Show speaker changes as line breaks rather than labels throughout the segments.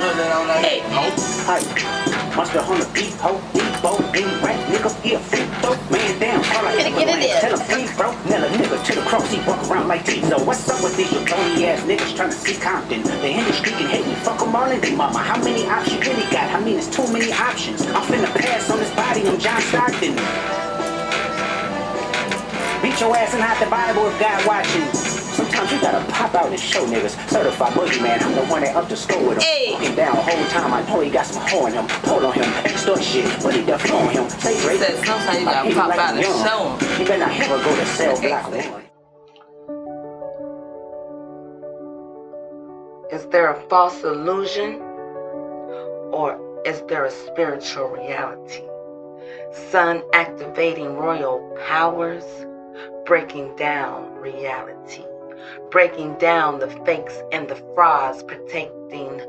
Hey.
Hi. Must have on the beat, ho, depot, any right nigga, he a freak, though, man down, all I
Get in there.
tell him, please, bro, nail a nigga to the cross, he walk around like these, so what's up with these phony ass niggas trying to see Compton? The industry can hate me, fuck them all in they mama, how many options you really got? I mean, it's too many options, I'm finna pass on this body, I'm John Stockton. Beat your ass and hide the Bible if God watching. Sometimes you gotta pop out and show niggas. Certified boogeyman, I'm the one that up to score with him.
Hey.
Walking down the whole time, I know he got some hoe in him. Pull on him, extort shit, but he definitely on him. Say great.
Said sometimes you gotta pop out and show him.
You better not ever go to cell block 1.
Is there a false illusion, or is there a spiritual reality? Sun activating royal powers, breaking down reality, breaking down the fakes and the frauds, protecting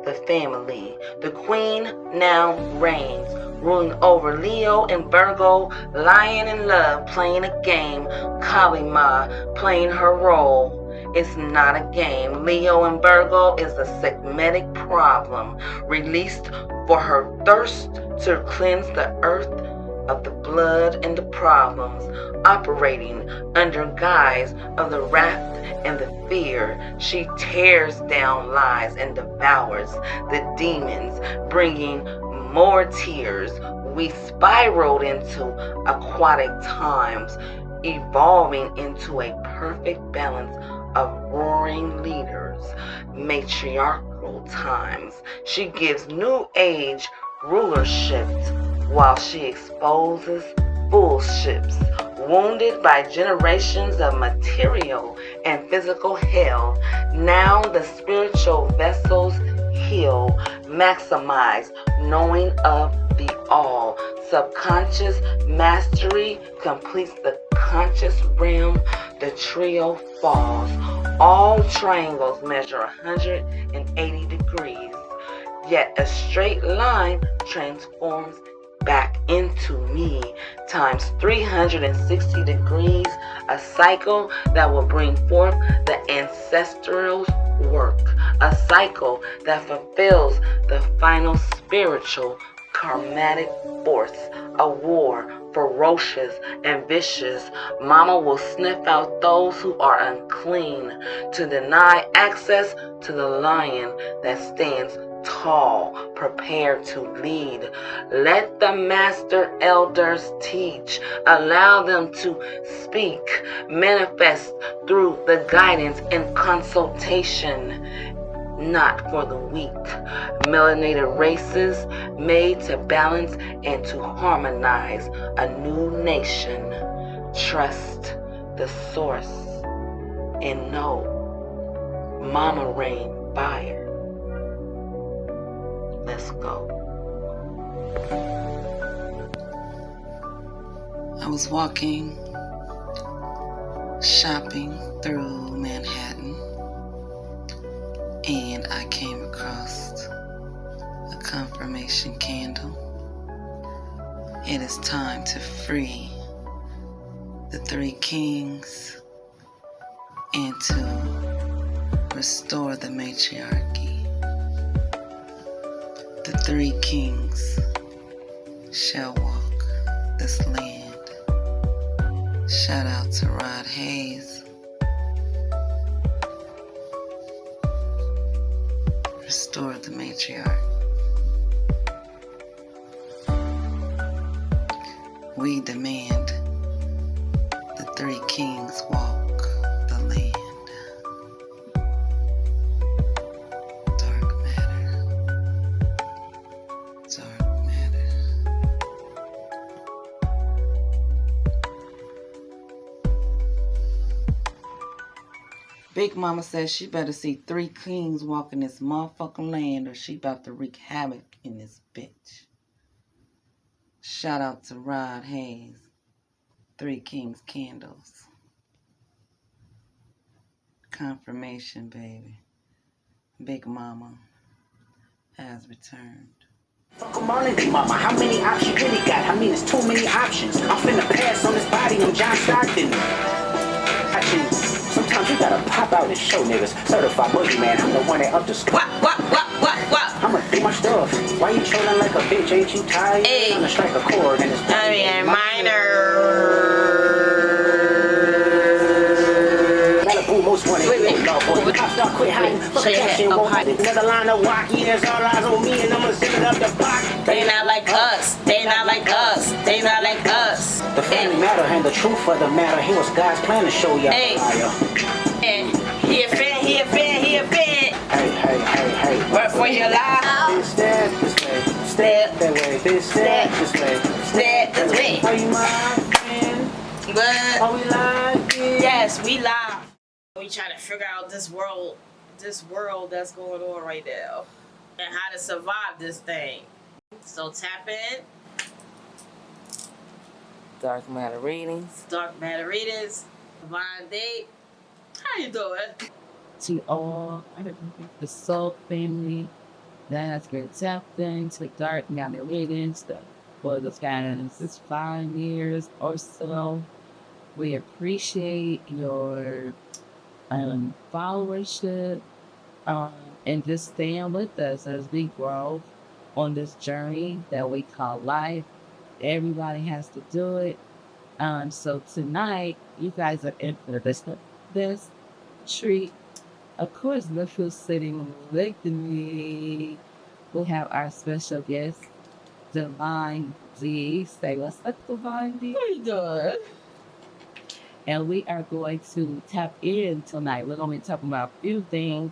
the family. The queen now reigns, ruling over Leo and Virgo, lying in love, playing a game. Kalima playing her role. It's not a game. Leo and Virgo is a segmentic problem, released for her thirst to cleanse the earth of the blood and the problems, operating under guise of the wrath and the fear. She tears down lies and devours the demons, bringing more tears. We spiraled into aquatic times, evolving into a perfect balance of roaring leaders, matriarchal times. She gives new age rulership while she exposes bullships, wounded by generations of material and physical hell. Now the spiritual vessels heal, maximize knowing of the all. Subconscious mastery completes the conscious realm. The trio falls. All triangles measure 180 degrees, yet a straight line transforms back into me times 360 degrees, a cycle that will bring forth the ancestral work, a cycle that fulfills the final spiritual karmatic force, a war ferocious and vicious. Mama will sniff out those who are unclean to deny access to the lion that stands tall, prepared to lead. Let the master elders teach. Allow them to speak, manifest through the guidance and consultation. Not for the weak. Melanated races made to balance and to harmonize a new nation. Trust the source and know Mama Rain fire. Let's go. I was walking, shopping through Manhattan, and I came across a confirmation candle. It is time to free the 3 kings and to restore the matriarchy. The 3 kings shall walk this land. Shout out to Rod Hayes. Restore the matriarch. We demand the 3 kings walk the land. Dark matter. Dark matter. Big Mama says she better see 3 kings walking this motherfucking land or she about to wreak havoc in this bitch. Shout out to Rod Hayes. 3 Kings candles. Confirmation, baby. Big Mama has returned.
Fuck them all in they mama, how many options you really got? I mean, it's too many options. I'm finna pass on this body, I'm John Stockton. Sometimes you gotta pop out and show niggas. Certified boogeyman, I'm the one that up to score.
What?
I'm do my stuff. Why you trolling like a bitch? Ain't you tired?
Hey.
I'm gonna strike a chord and it's
minor.
most wanted.
Wait.
Pop star quit hiding. Fuck attention, won't hide it. Another line of walk, yes, all eyes on me, and I'ma send it up the box.
They not like us. They not like us. They not like us.
The family matter and the truth of the matter. Here was God's plan to show y'all.
Hey. He a fan.
Hey.
Work for your life.
Step this way. Step that way. Step this way.
Step this way.
Are you my friend?
But
Are we live?
yes, we live. We trying to figure out this world that's going on right now, and how to survive this thing. So tap in.
Dark matter readings.
Divine date. How you doing?
To all the soul family that has been tapped into the dark matter readings for the past 5 years or so. We appreciate your followership and just staying with us as we grow on this journey that we call life. Everybody has to do it. So tonight, you guys are in for this treat. Of course, look who's sitting next to me. We have our special guest, Divine D. Say what's up, Divine D?
What you doing?
And we are going to tap in tonight. We're going to be talking about a few things.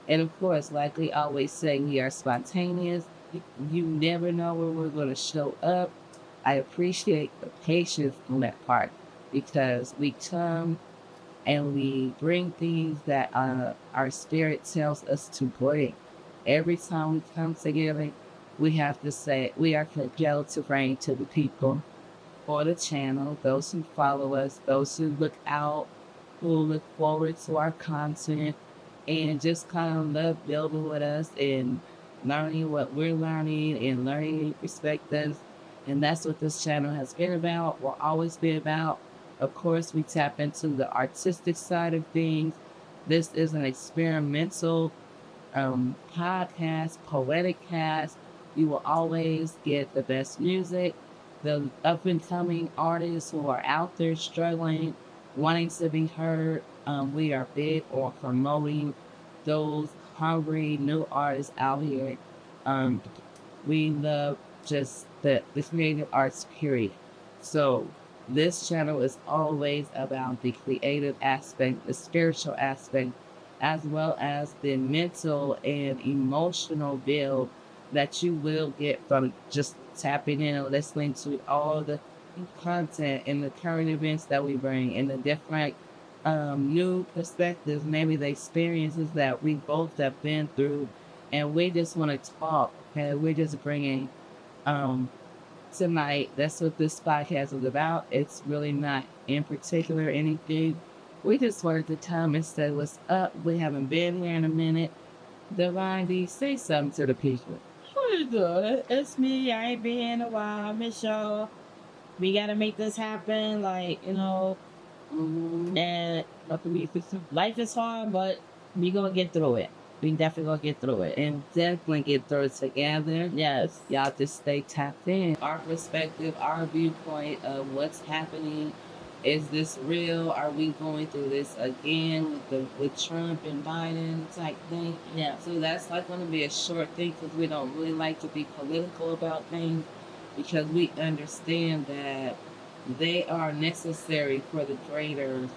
And of course, like we always say, we are spontaneous. You never know where we're going to show up. I appreciate the patience on that part, because we come and we bring things that our spirit tells us to bring. Every time we come together, we have to say, we are compelled to bring to the people for the channel, those who follow us, those who look out, who look forward to our content, and just kind of love building with us and learning what we're learning and learning perspectives. And that's what this channel has been about, will always be about. Of course, we tap into the artistic side of things. This is an experimental podcast, poetic cast. You will always get the best music, the up-and-coming artists who are out there struggling, wanting to be heard. We are big on promoting those hungry new artists out here. We love just the creative arts, period. So this channel is always about the creative aspect, the spiritual aspect, as well as the mental and emotional build that you will get from just tapping in and listening to all the content and the current events that we bring and the different new perspectives, maybe the experiences that we both have been through. And we just want to talk, and we're just bringing tonight, that's what this podcast is about. It's really not in particular anything. We just wanted to come and say what's up. We haven't been here in a minute. Divine D, say something to the people.
What you doing? It's me. I ain't been here in a while. I miss y'all. We gotta make this happen. Like, you know, and life is hard, but we gonna get through it. We definitely gonna get through it.
And definitely get through it together.
Yes.
Y'all just stay tapped in. Our perspective, our viewpoint of what's happening. Is this real? Are we going through this again with Trump and Biden type thing?
Yeah.
So that's like going to be a short thing, because we don't really like to be political about things, because we understand that they are necessary for the greater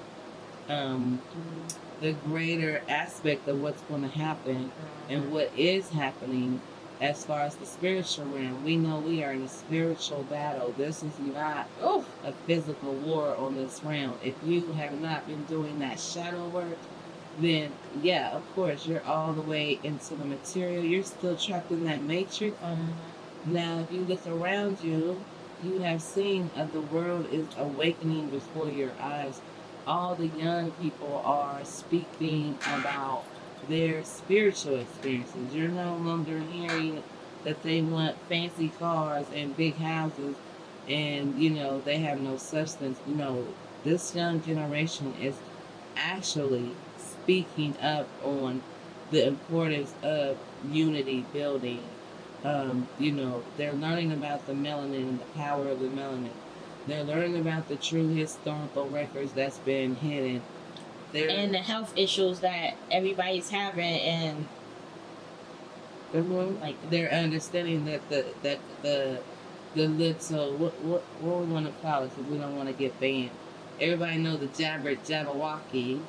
aspect of what's going to happen and what is happening. As far as the spiritual realm, we know we are in a spiritual battle. This is not a physical war on this realm. If you have not been doing that shadow work, then yeah, of course, you're all the way into the material. You're still trapped in that matrix. Now, if you look around you, you have seen the world is awakening before your eyes. All the young people are speaking about their spiritual experiences. You're no longer hearing that they want fancy cars and big houses and, you know, they have no substance. You know, this young generation is actually speaking up on the importance of unity building You know, they're learning about the melanin and the power of the melanin. They're learning about the true historical records that's been hidden.
And the health issues that everybody's having, and
like they're understanding that the little what we want to call it, because we don't want to get banned. Everybody know the Jabberwocky,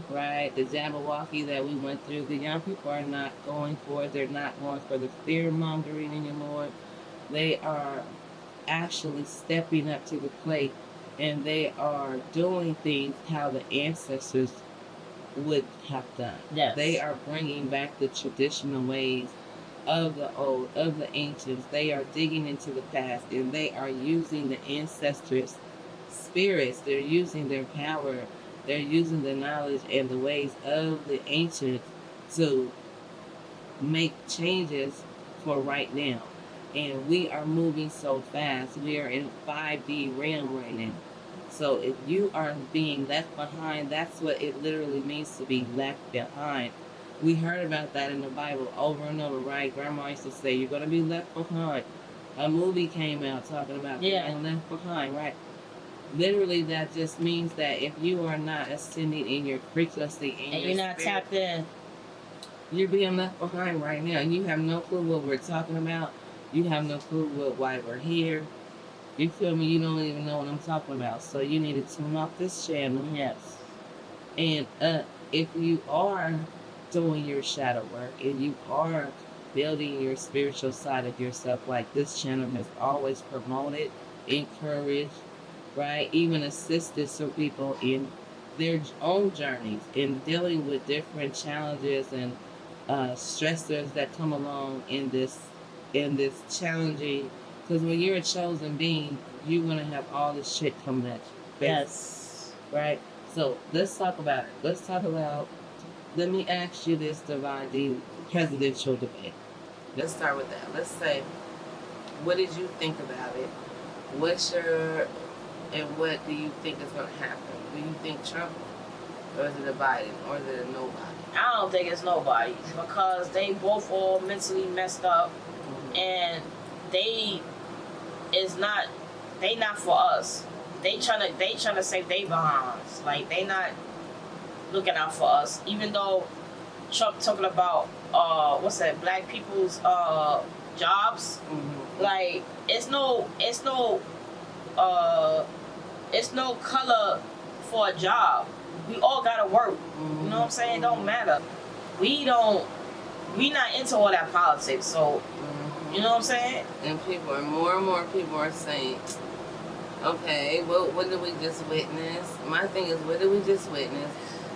right? The Jabberwocky that we went through. The young people are not going for it. They're not going for the fear mongering anymore. They are actually stepping up to the plate, and they are doing things how the ancestors would have done.
Yes.
They are bringing back the traditional ways of the old, of the ancients. They are digging into the past, and they are using the ancestors' spirits. They're using their power. They're using the knowledge and the ways of the ancients to make changes for right now. And we are moving so fast. We are in 5D realm right now. So if you are being left behind, that's what it literally means to be left behind. We heard about that in the Bible over and over, right? Grandma used to say, you're going to be left behind. A movie came out talking about being left behind, right? Literally, that just means that if you are not ascending in your frequency and
you're not
spirit,
tapped in,
you're being left behind right now. You have no clue what we're talking about. You have no clue why we're here. You feel me? You don't even know what I'm talking about. So you need to tune off this channel.
Yes.
And if you are doing your shadow work and you are building your spiritual side of yourself, like this channel has always promoted, encouraged, right? Even assisted some people in their own journeys in dealing with different challenges and stressors that come along in this challenging. Because when you're a chosen being, you're going to have all this shit coming at you.
Yes.
Right? So, let's talk about it. Let's talk about, let me ask you this, Divine D, presidential debate. Let's start with that. Let's say, what did you think about it? And what do you think is going to happen? Do you think Trump, or is it a Biden, or is it a nobody?
I don't think it's nobody, because they both all mentally messed up, and they not for us. They tryna save their behinds. Like, they not looking out for us. Even though Trump talking about black people's jobs. Like, it's no color for a job. We all gotta work. You know what I'm saying? It don't matter. We not into all that politics, so you know what I'm saying?
And more and more people are saying, okay, well, what did we just witness? My thing is, what did we just witness?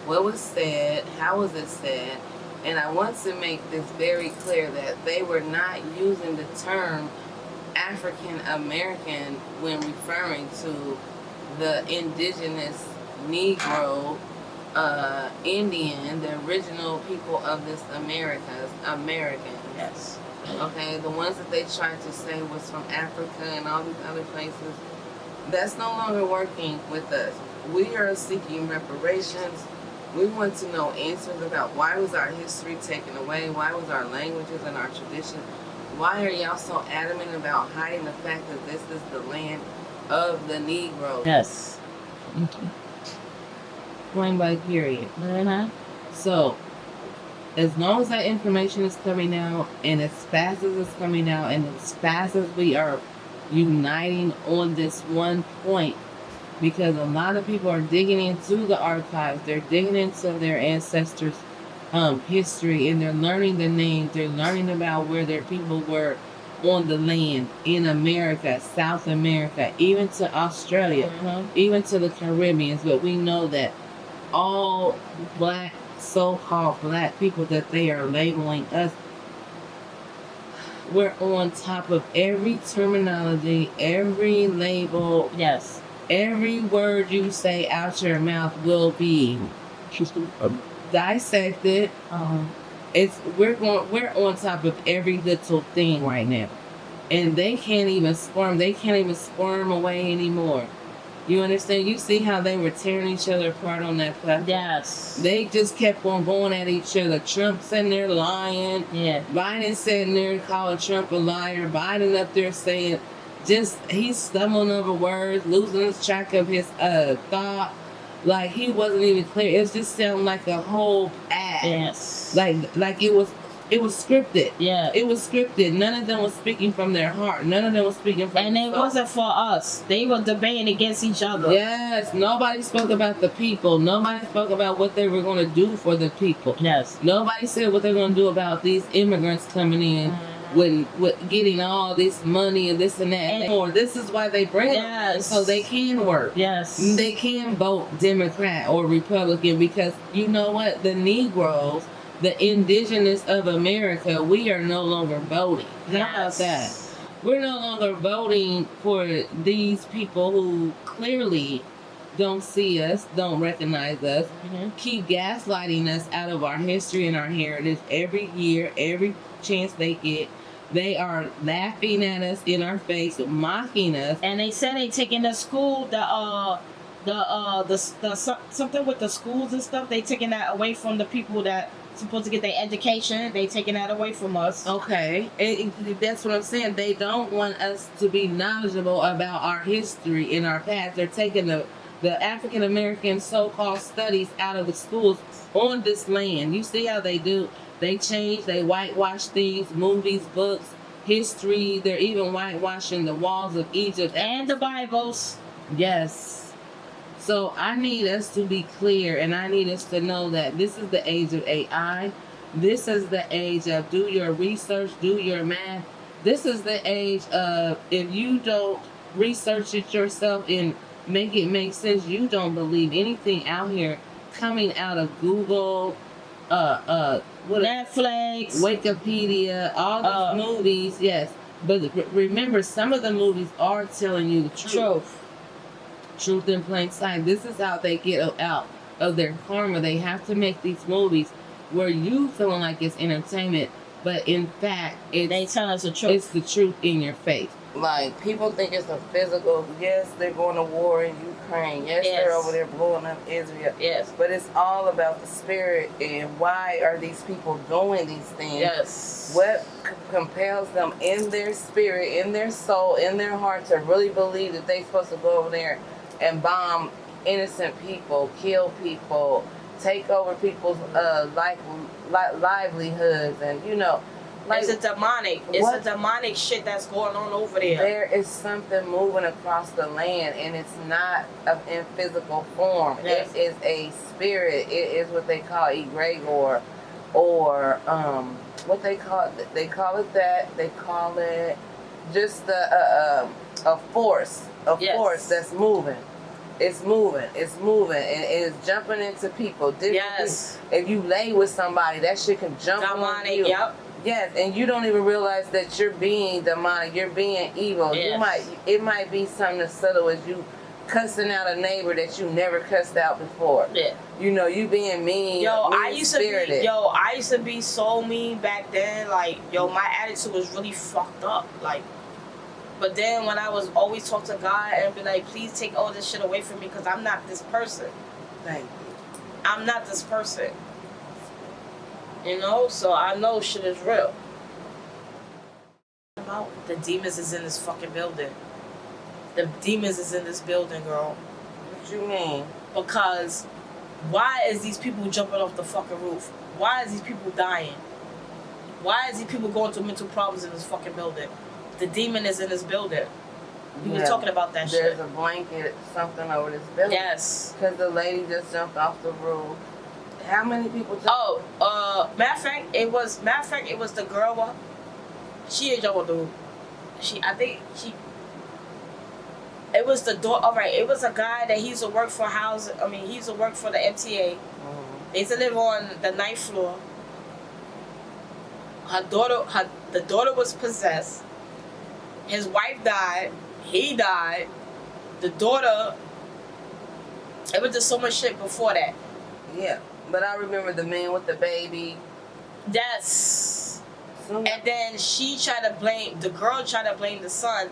What was said? How was it said? And I want to make this very clear that they were not using the term African-American when referring to the indigenous Negro, Indian, the original people of this America's American.
Yes.
Okay, the ones that they tried to say was from Africa and all these other places, that's no longer working with us. We are seeking reparations. We want to know answers about why was our history taken away, why was our languages and our traditions, why are y'all so adamant about hiding the fact that this is the land of the Negro?
Yes.
Point blank period. So, as long as that information is coming out, and as fast as it's coming out, and as fast as we are uniting on this one point, because a lot of people are digging into the archives, they're digging into their ancestors' history, and they're learning the names, they're learning about where their people were on the land in America, South America, even to Australia, even to the Caribbeans. But we know that all black, so-called black people that they are labeling us, we're on top of every terminology, every label.
Yes.
Every word you say out your mouth will be dissected. We're on top of every little thing right now, and they can't even squirm. They can't even squirm away anymore. You understand? You see how they were tearing each other apart on that platform?
Yes.
They just kept on going at each other. Trump sitting there lying.
Yeah.
Biden sitting there calling Trump a liar. Biden up there saying, he's stumbling over words, losing his track of his thought. Like, he wasn't even clear. It just sounded like a whole act.
Yes.
Like it was scripted.
Yeah.
It was scripted. None of them was speaking from their heart. None of them was speaking from
And it wasn't for us. They were debating against each other.
Yes. Nobody spoke about the people. Nobody spoke about what they were going to do for the people.
Yes.
Nobody said what they're going to do about these immigrants coming in with getting all this money and this and that. And more. This is why they bring them, so they can work.
Yes.
They can vote Democrat or Republican, because you know what? The Negroes, the indigenous of America, we are no longer voting. How about that? We're no longer voting for these people who clearly don't see us, don't recognize us, keep gaslighting us out of our history and our heritage every year, every chance they get. They are laughing at us in our face, mocking us.
And they said they taking the school, the something with the schools and stuff. They taking that away from the people that supposed to get their education. They taking that away from us.
Okay, that's what I'm saying. They don't want us to be knowledgeable about our history and our past. They're taking the African American so-called studies out of the schools on this land. You see how they do? They change, they whitewash things, movies, books, history. They're even whitewashing the walls of Egypt.
And the Bibles.
Yes. So I need us to be clear, and I need us to know that this is the age of AI. This is the age of do your research, do your math. This is the age of, if you don't research it yourself and make it make sense, you don't believe anything out here coming out of Google,
Netflix,
Wikipedia, all these movies. Yes, but remember, some of the movies are telling you the truth in plain sight. This is how they get out of their karma. They have to make these movies where you feeling like it's entertainment, but in fact,
they tell us the truth.
It's the truth in your face. Like, people think it's a physical. Yes, they're going to war in Ukraine. Yes, they're over there blowing up Israel.
Yes.
But it's all about the spirit, and why are these people doing these things?
Yes.
What compels them in their spirit, in their soul, in their heart to really believe that they're supposed to go over there and bomb innocent people, kill people, take over people's livelihoods, and like,
it's a demonic shit that's going on over there.
There is something moving across the land, and it's not in physical form.
Yes.
It is a spirit. It is what they call egregor, or what they call it. They call it that. They call it just a force. Force that's moving. It's moving, and it's jumping into people.
Yes.
People. If you lay with somebody, that shit can jump on you.
Yep.
Yes, and you don't even realize that you're being demonic, you're being evil.
Yes.
It might be something as subtle as you cussing out a neighbor that you never cussed out before.
Yeah.
You being mean.
I used to be so mean back then. Like, my attitude was really fucked up. Like, but then when I was always talk to God and be like, please take all this shit away from me, because I'm not this person.
Thank you.
I'm not this person. So I know shit is real. The demons is in this fucking building. The demons is in this building, girl.
What you mean?
Because why is these people jumping off the fucking roof? Why is these people dying? Why is these people going through mental problems in this fucking building? The demon is in this building. We were talking about that shit.
There's a blanket, something over this building.
Yes.
Because the lady just jumped off the roof. How many people jumped?
Matter of fact, it was the girl. She jumped off the roof. It was the door. All right, it was a guy that he used to work for he used to work for the MTA. Mm-hmm. They used to live on the 9th floor. The daughter was possessed. His wife died. He died. The daughter. It was just so much shit before that.
Yeah. But I remember the man with the baby.
Yes. And then the girl tried to blame the son.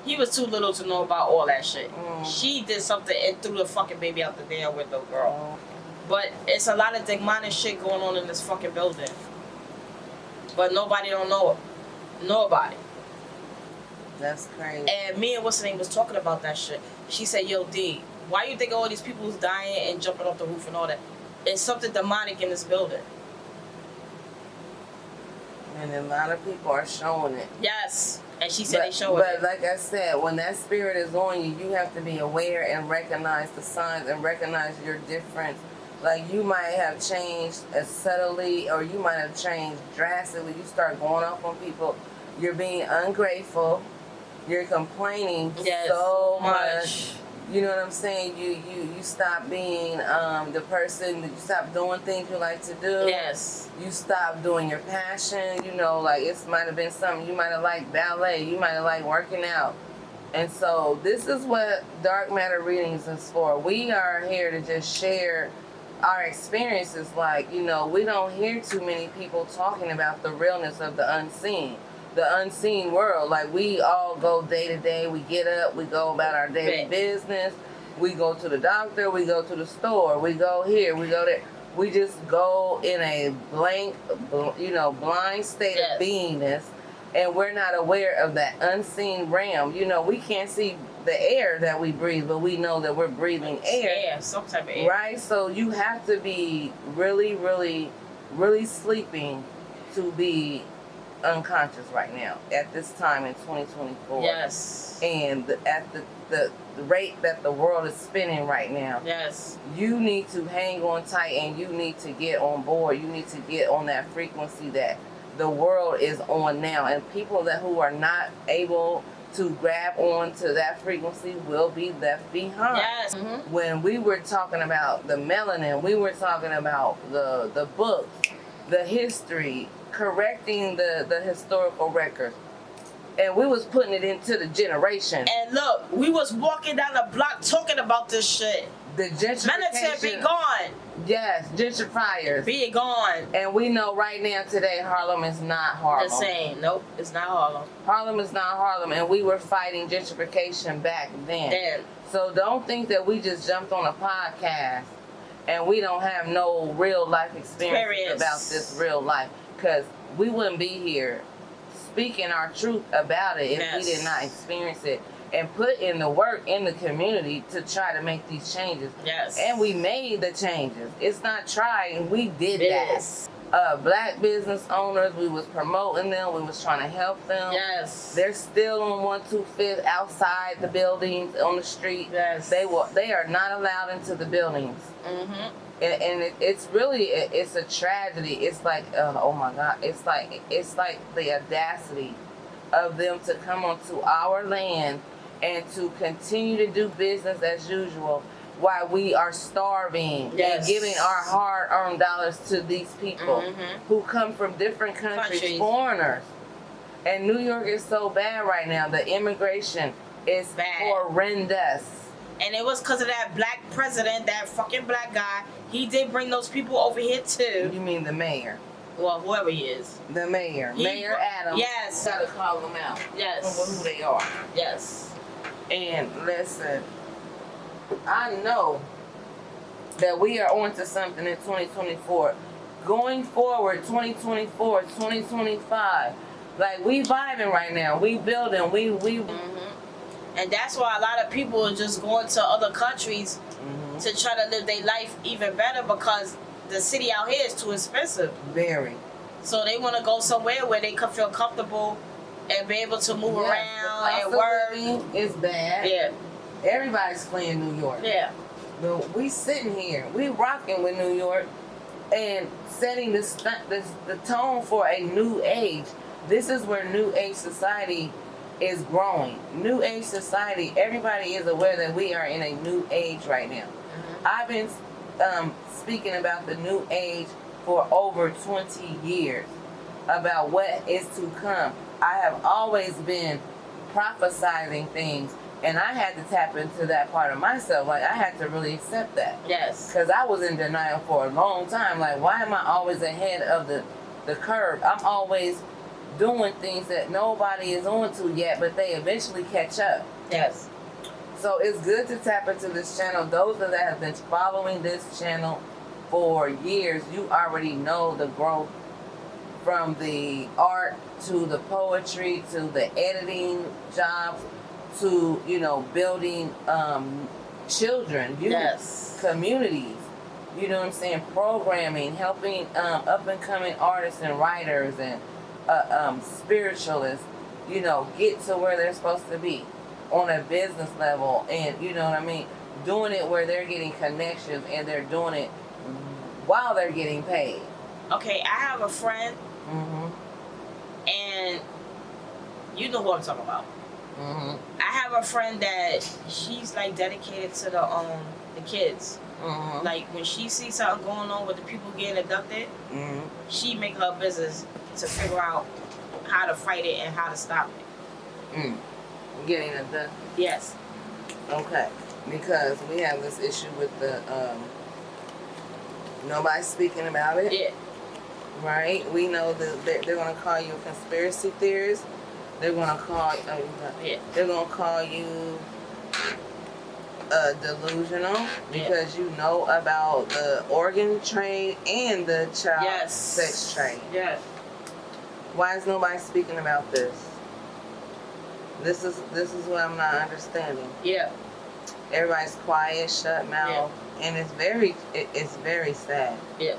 He was too little to know about all that shit. She did something and threw the fucking baby out the damn window, girl. But it's a lot of demonic shit going on in this fucking building. But nobody don't know it. Nobody.
That's crazy.
And me and what's her name was talking about that shit. She said, yo, D, why you think all these people who's dying and jumping off the roof and all that? It's something demonic in this building.
And a lot of people are showing it.
Yes. And she said they showed it.
But like I said, when that spirit is on you, you have to be aware and recognize the signs and recognize your difference. Like you might have changed as subtly or you might have changed drastically. You start going off on people. You're being ungrateful. You're complaining so much. You know what I'm saying? You stop being the person, you stop doing things you like to do.
Yes.
You stop doing your passion. You know, like it might have been something, you might have liked ballet, you might have liked working out. And so this is what Dark Matter Readings is for. We are here to just share our experiences. Like, you know, we don't hear too many people talking about the realness of the unseen world. Like we all go day to day, we get up, we go about our daily business, we go to the doctor, we go to the store, we go here, we go there. We just go in a blank, blind state of beingness, and we're not aware of that unseen realm. You know, we can't see the air that we breathe, but we know that we're breathing air.
Yeah, some type of air.
Right? So you have to be really, really, really sleeping to be unconscious right now at this time in 2024.
Yes.
And at the rate that the world is spinning right now.
Yes.
You need to hang on tight and you need to get on board. You need to get on that frequency that the world is on now. And people who are not able to grab on to that frequency will be left behind.
Yes.
When we were talking about the melanin, we were talking about the books, the history, correcting the historical records. And we was putting it into the generation.
And look, we was walking down the block talking about this shit.
The gentrification.
MELANATED be gone.
Yes, gentrifiers.
Be gone.
And we know right now today Harlem is not Harlem.
The same. Nope, it's not Harlem.
Harlem is not Harlem, and we were fighting gentrification back then. So don't think that we just jumped on a podcast and we don't have no real life experience about this real life. Because we wouldn't be here speaking our truth about it if we did not experience it and put in the work in the community to try to make these changes.
Yes.
And we made the changes. It's not trying, we did that. Black business owners, we was promoting them, we was trying to help them.
Yes.
They're still on 125th outside the buildings on the street.
Yes.
They are not allowed into the buildings. And it's really it's a tragedy. It's like oh my God, it's like the audacity of them to come onto our land and to continue to do business as usual while we are starving and giving our hard-earned dollars to these people who come from different countries, foreigners. And New York is so bad right now. The immigration is horrendous.
And it was because of that black president, that fucking black guy. He did bring those people over here too.
You mean the mayor?
Well, whoever he is.
The mayor. Mayor Adams.
Yes.
Gotta call them out.
Yes.
For who they are.
Yes.
And listen, I know that we are on to something in 2024. Going forward, 2024, 2025. Like, we vibing right now. We building. We
And that's why a lot of people are just going to other countries to try to live their life even better because the city out here is too expensive.
Very.
So they want to go somewhere where they can feel comfortable and be able to move around and work.
It's bad.
Yeah.
Everybody's fleeing New York.
Yeah.
But we sitting here, we rocking with New York and setting the tone for a new age. This is where New Age society is growing. New Age society, everybody is aware that we are in a new age right now. I've been speaking about the new age for over 20 years, about what is to come. I have always been prophesizing things, and I had to tap into that part of myself. Like, I had to really accept that.
Yes.
Because I was in denial for a long time. Like, why am I always ahead of the curve? I'm always
doing things that nobody is on to yet, but they eventually catch up.
Yes.
So it's good to tap into this channel. Those that have been following this channel for years, you already know the growth from the art to the poetry to the editing jobs to, you know, building children, youth,
Yes.
communities. You know what I'm saying? Programming, helping up and coming artists and writers and spiritualists, you know, get to where they're supposed to be on a business level, and you know what I mean, doing it where they're getting connections and they're doing it while they're getting paid.
Okay, I have a friend, and you know who I'm talking about. I have a friend that she's like dedicated to the kids. Like when she sees something going on with the people getting abducted, she make her business to figure out how to fight it and how to stop it.
Getting it done.
Yes.
Okay. Because we have this issue with the nobody speaking about it.
Yeah.
Right? We know that they're gonna call you a conspiracy theorist. They're gonna call they're gonna call you delusional because you know about the organ trade and the child sex trade.
Yes.
Why is nobody speaking about this? This is what I'm not understanding.
Yeah.
Everybody's quiet, shut mouth, and it's very sad.
Yeah.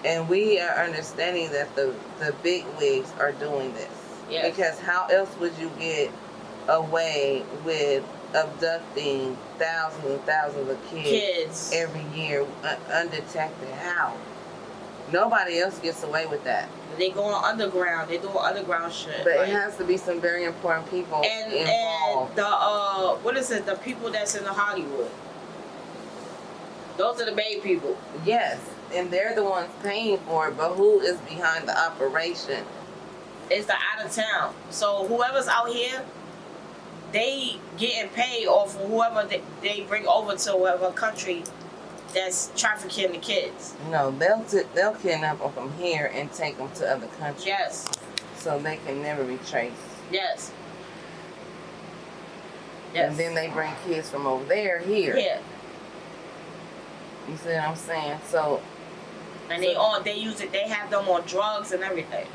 And we are understanding that the big wigs are doing this.
Yeah.
Because how else would you get away with abducting thousands and thousands of kids every year undetected? How? Nobody else gets away with that.
They going underground. They doing underground shit.
But it has to be some very important people involved.
And the what is it? The people that's in the Hollywood. Those are the main people.
Yes, and they're the ones paying for it. But who is behind the operation?
It's the out of town. So whoever's out here, they getting paid off of whoever they bring over to whatever country that's trafficking the kids.
No, they'll kidnap them from here and take them to other countries.
Yes.
So they can never be traced.
Yes. Yes.
And then they bring kids from over there here.
Yeah.
You see what I'm saying? So.
And they use it. They have them on drugs and everything.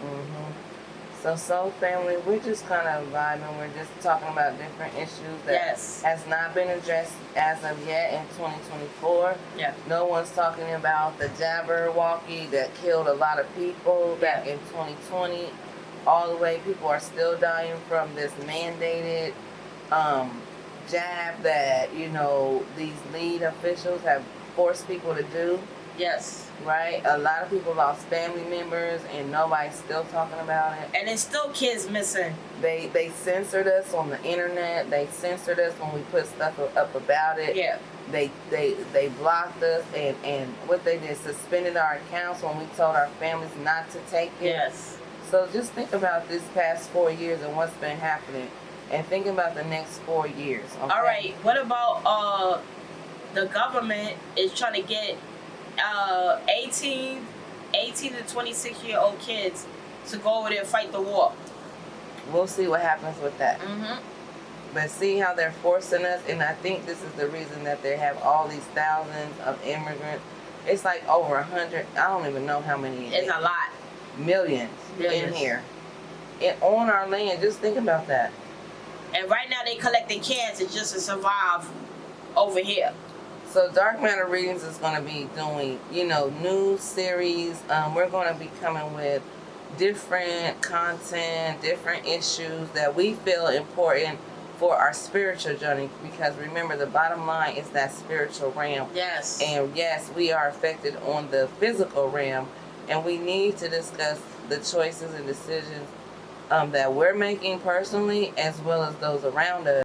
So Soul Family, we're just kind of vibing. We're just talking about different issues that has not been addressed as of yet in 2024.
Yeah.
No one's talking about the Jabberwocky that killed a lot of people back in 2020. All the way, people are still dying from this mandated jab that, you know, these lead officials have forced people to do.
Yes.
Right? A lot of people lost family members and nobody's still talking about it.
And there's still kids missing.
They censored us on the internet. They censored us when we put stuff up about it.
Yeah.
They blocked us and what they did, suspended our accounts when we told our families not to take it.
Yes.
So just think about this past 4 years and what's been happening. And think about the next 4 years. Okay?
All right. What about the government is trying to get 18 to 26-year-old kids to go over there and fight the war.
We'll see what happens with that. But see how they're forcing us, and I think this is the reason that they have all these thousands of immigrants. It's like over 100. I don't even know how many.
It's a lot.
Millions in here, and on our land. Just think about that.
And right now they collecting cancer just to survive over here.
So Dark Matter Readings is going to be doing, you know, new series. We're going to be coming with different content, different issues that we feel important for our spiritual journey. Because remember, the bottom line is that spiritual realm.
Yes.
And yes, we are affected on the physical realm. And we need to discuss the choices and decisions that we're making personally, as well as those around us.